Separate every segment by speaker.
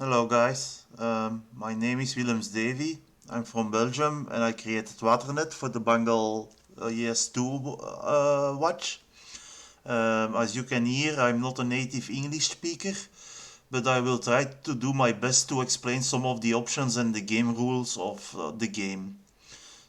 Speaker 1: Hello guys, my name is Willems Davy. I'm from Belgium and I created Waternet for the Bangle ES2 watch. As you can hear, I'm not a native English speaker, but I will try to do my best to explain some of the options and the game rules of the game.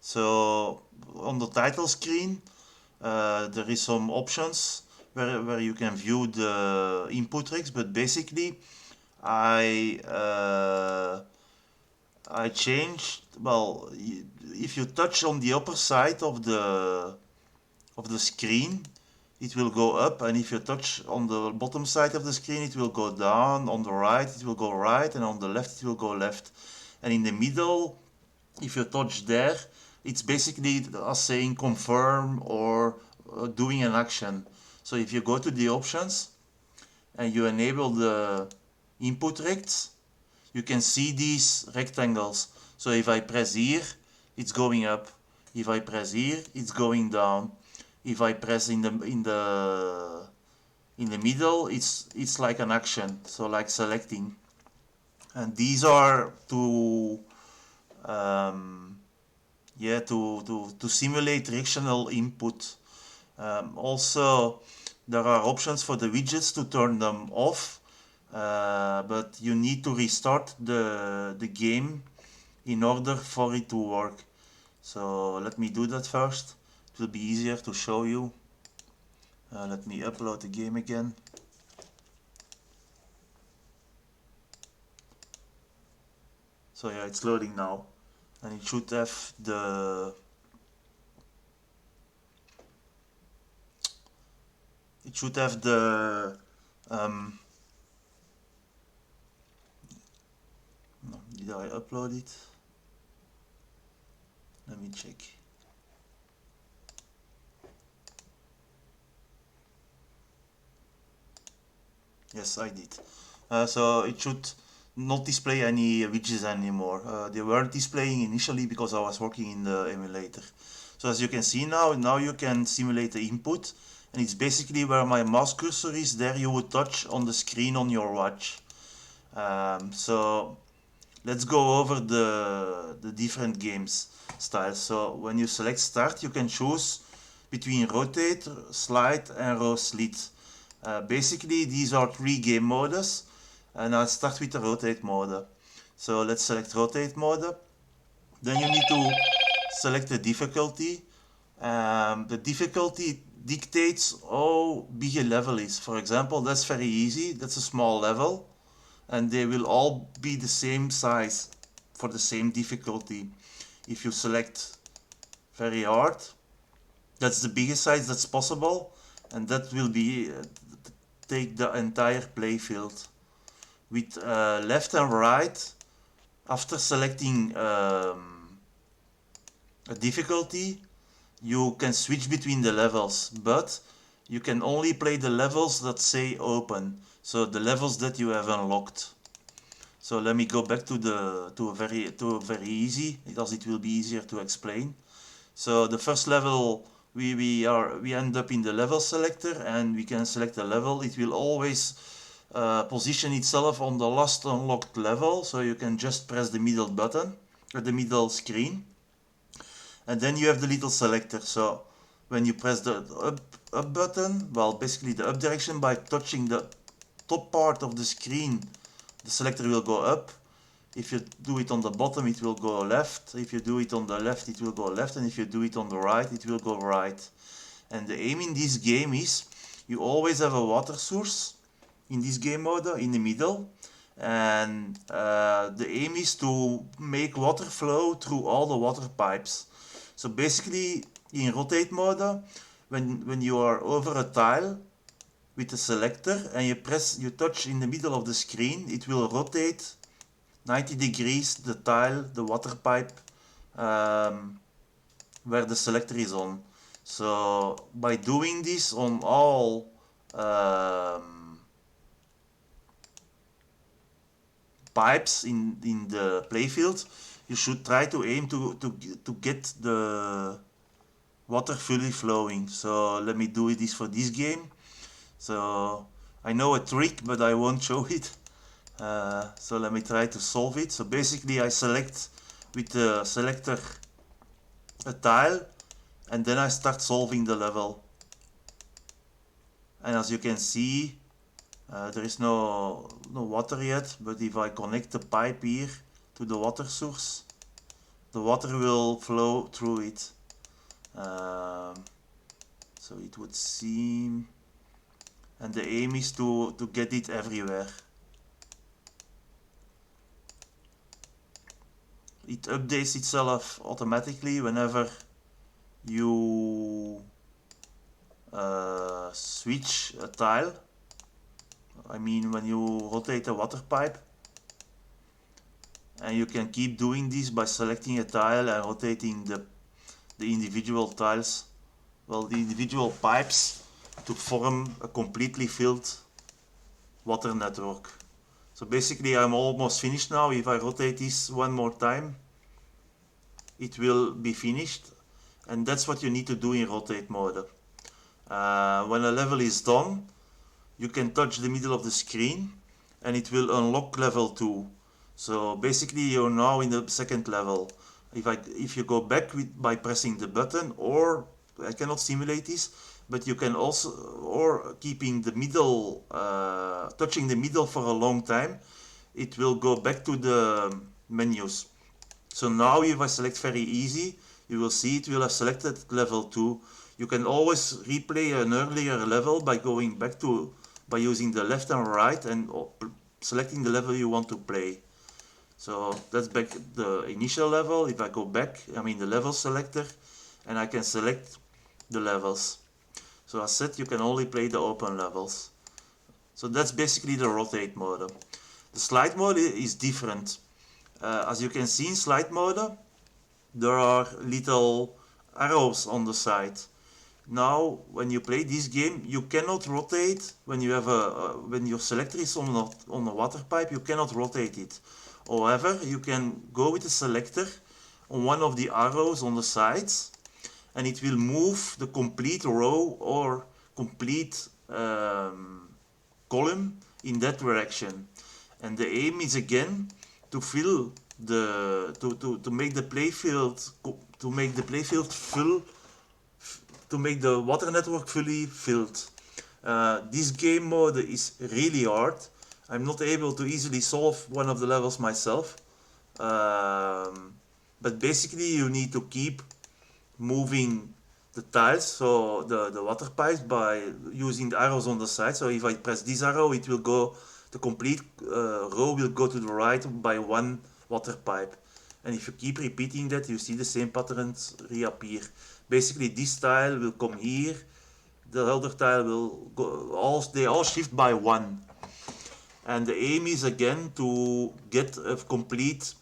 Speaker 1: So on the title screen, there is some options where you can view the input tricks, but basically I changed. Well, if you touch on the upper side of the screen, it will go up, and if you touch on the bottom side of the screen, it will go down. On the right, it will go right, and on the left, it will go left. And in the middle, if you touch there, it's basically as saying confirm or doing an action. So if you go to the options and you enable the input rects, you can see these rectangles. So if I press here, it's going up. If I press here, it's going down. If I press in the middle, it's like an action, so like selecting. And these are to to simulate directional input. Also, there are options for the widgets to turn them off, but you need to restart the game in order for it to work. So let me do that first. It will be easier to show you. Let me upload the game again. So yeah, it's loading now, and it should have the um, no, did I upload it? Let me check. Yes, I did. So it should not display any widgets anymore. They weren't displaying initially because I was working in the emulator. So as you can see now you can simulate the input, and it's basically where my mouse cursor is. There you would touch on the screen on your watch. So let's go over the different games styles. So when you select start, you can choose between rotate, slide, and row slit. Basically, these are three game modes, and I'll start with the rotate mode. So let's select rotate mode. Then you need to select the difficulty. The difficulty dictates how big a level is. For example, that's very easy. That's a small level, and they will all be the same size for the same difficulty. If you select very hard, that's the biggest size that's possible, and that will be take the entire playfield. With left and right, after selecting a difficulty, you can switch between the levels, but you can only play the levels that say open, so the levels that you have unlocked. So let me go back to a very easy, because it will be easier to explain. So the first level, we end up in the level selector, and we can select a level. It will always position itself on the last unlocked level, so you can just press the middle button or the middle screen, and then you have the little selector. So when you press the up button, well, basically the up direction, by touching the top part of the screen, the selector will go up. If you do it on the bottom, it will go left. If you do it on the left, it will go left. And if you do it on the right, it will go right. And the aim in this game is you always have a water source in this game mode in the middle. And the aim is to make water flow through all the water pipes. So basically, in rotate mode, when you are over a tile with the selector and you touch in the middle of the screen, it will rotate 90 degrees the tile, the water pipe, where the selector is on. So by doing this on all pipes in the playfield, you should try to aim to get the water fully flowing. So let me do this for this game. So I know a trick, but I won't show it. So let me try to solve it. So basically I select with the selector a tile and then I start solving the level. And as you can see, there is no water yet, but if I connect the pipe here to the water source, the water will flow through it. So it would seem, and the aim is to get it everywhere. It updates itself automatically whenever you switch a tile. I mean when you rotate a water pipe. And you can keep doing this by selecting a tile and rotating the individual tiles, well, the individual pipes, to form a completely filled water network. So basically I'm almost finished now. If I rotate this one more time, it will be finished, and that's what you need to do in rotate mode. When a level is done, you can touch the middle of the screen and it will unlock level 2. So basically you're now in the second level. If you go back by pressing the button, or I cannot simulate this, but you can also, or keeping the middle, touching the middle for a long time, it will go back to the menus. So now if I select very easy, you will see it will have selected level 2. You can always replay an earlier level by going back to, by using the left and right and selecting the level you want to play. So that's back the initial level. If I go back, I mean the level selector, and I can select the levels. So as said, you can only play the open levels. So that's basically the rotate mode. The slide mode is different. As you can see in slide mode, there are little arrows on the side. Now, when you play this game, you cannot rotate when you have when your selector is on a water pipe. You cannot rotate it. However, you can go with the selector on one of the arrows on the sides, and it will move the complete row or complete column in that direction. And the aim is again to fill the to make the playfield full, to make the water network fully filled. This game mode is really hard. I'm not able to easily solve one of the levels myself, but basically you need to keep moving the tiles, so the water pipes, by using the arrows on the side. So if I press this arrow, it will go, the complete row will go to the right by one water pipe. And if you keep repeating that, you see the same patterns reappear. Basically this tile will come here, the other tile will go, they all shift by one. And the aim is again to get a complete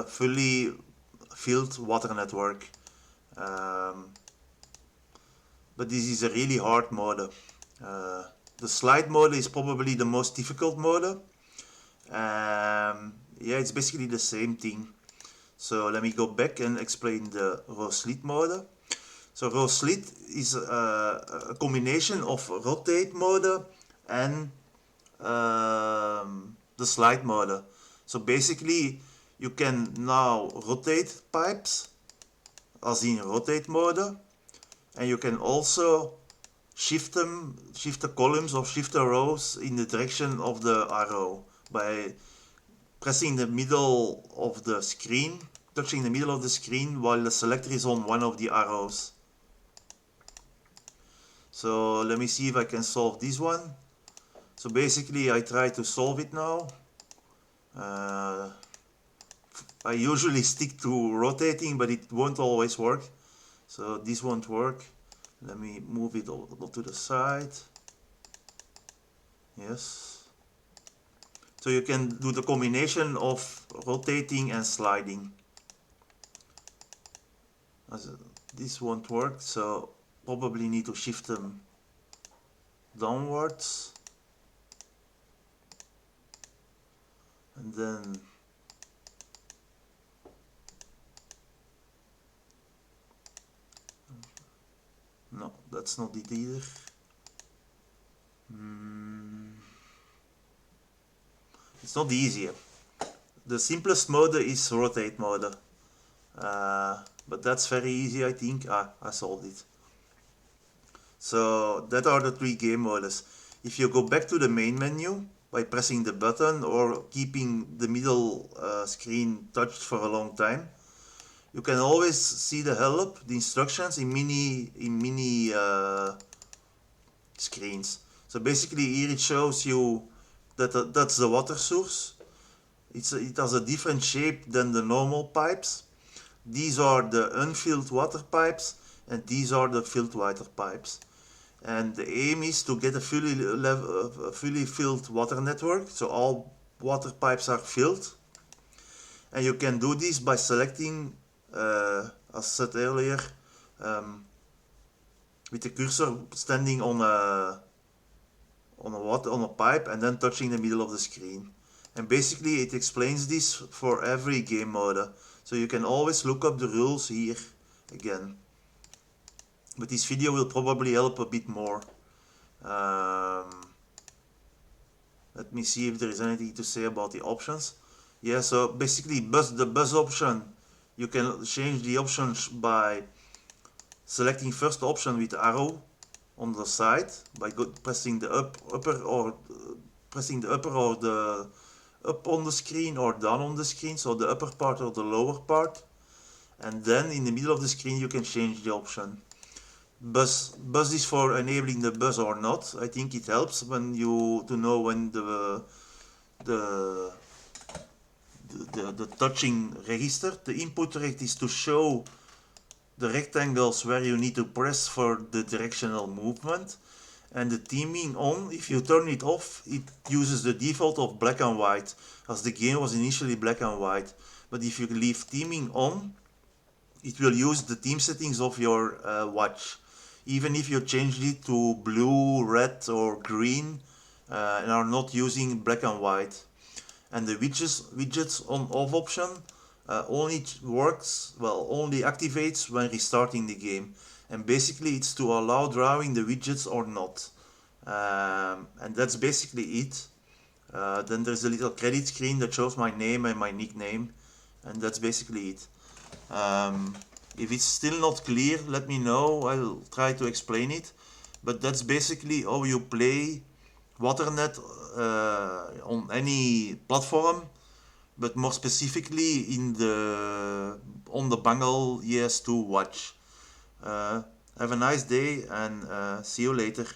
Speaker 1: fully filled water network. But this is a really hard mode. The slide mode is probably the most difficult mode. Yeah, it's basically the same thing. So let me go back and explain the row slit mode. So row slit is a combination of rotate mode and the slide mode. So basically you can now rotate pipes as in rotate mode, and you can also shift the columns or shift the rows in the direction of the arrow by pressing the middle of the screen, touching the middle of the screen while the selector is on one of the arrows. So let me see if I can solve this one. So basically I try to solve it now. I usually stick to rotating, but it won't always work. So this won't work. Let me move it all to the side. Yes. So you can do the combination of rotating and sliding. This won't work, so probably need to shift them downwards. And then no, that's not it either. It's not easier. The simplest mode is rotate mode. But that's very easy, I think. I solved it. So that are the 3 game modes. If you go back to the main menu by pressing the button or keeping the middle screen touched for a long time, you can always see the help, the instructions in mini screens. So basically here it shows you that that's the water source. It has a different shape than the normal pipes. These are the unfilled water pipes and these are the filled water pipes. And the aim is to get a fully filled water network, so all water pipes are filled. And you can do this by selecting, as said earlier, with the cursor standing on a pipe and then touching the middle of the screen. And basically it explains this for every game mode, so you can always look up the rules here again. But this video will probably help a bit more. Let me see if there is anything to say about the options. Yeah, so basically the bus option, you can change the options by selecting first option with the arrow on the side by pressing the upper or the up on the screen or down on the screen, so the upper part or the lower part, and then in the middle of the screen you can change the option. Bus is for enabling the bus or not. I think it helps when to know when the touching register. The input rect is to show the rectangles where you need to press for the directional movement. And the teaming on, if you turn it off, it uses the default of black and white, as the game was initially black and white. But if you leave teaming on, it will use the team settings of your watch, even if you changed it to blue, red or green and are not using black and white. And the widgets on off option only activates when restarting the game. And basically it's to allow drawing the widgets or not. And that's basically it. Then there's a little credit screen that shows my name and my nickname, and that's basically it. If it's still not clear, let me know, I'll try to explain it. But that's basically how you play Waternet on any platform, but more specifically on the Bangle ES2 watch. Have a nice day and see you later.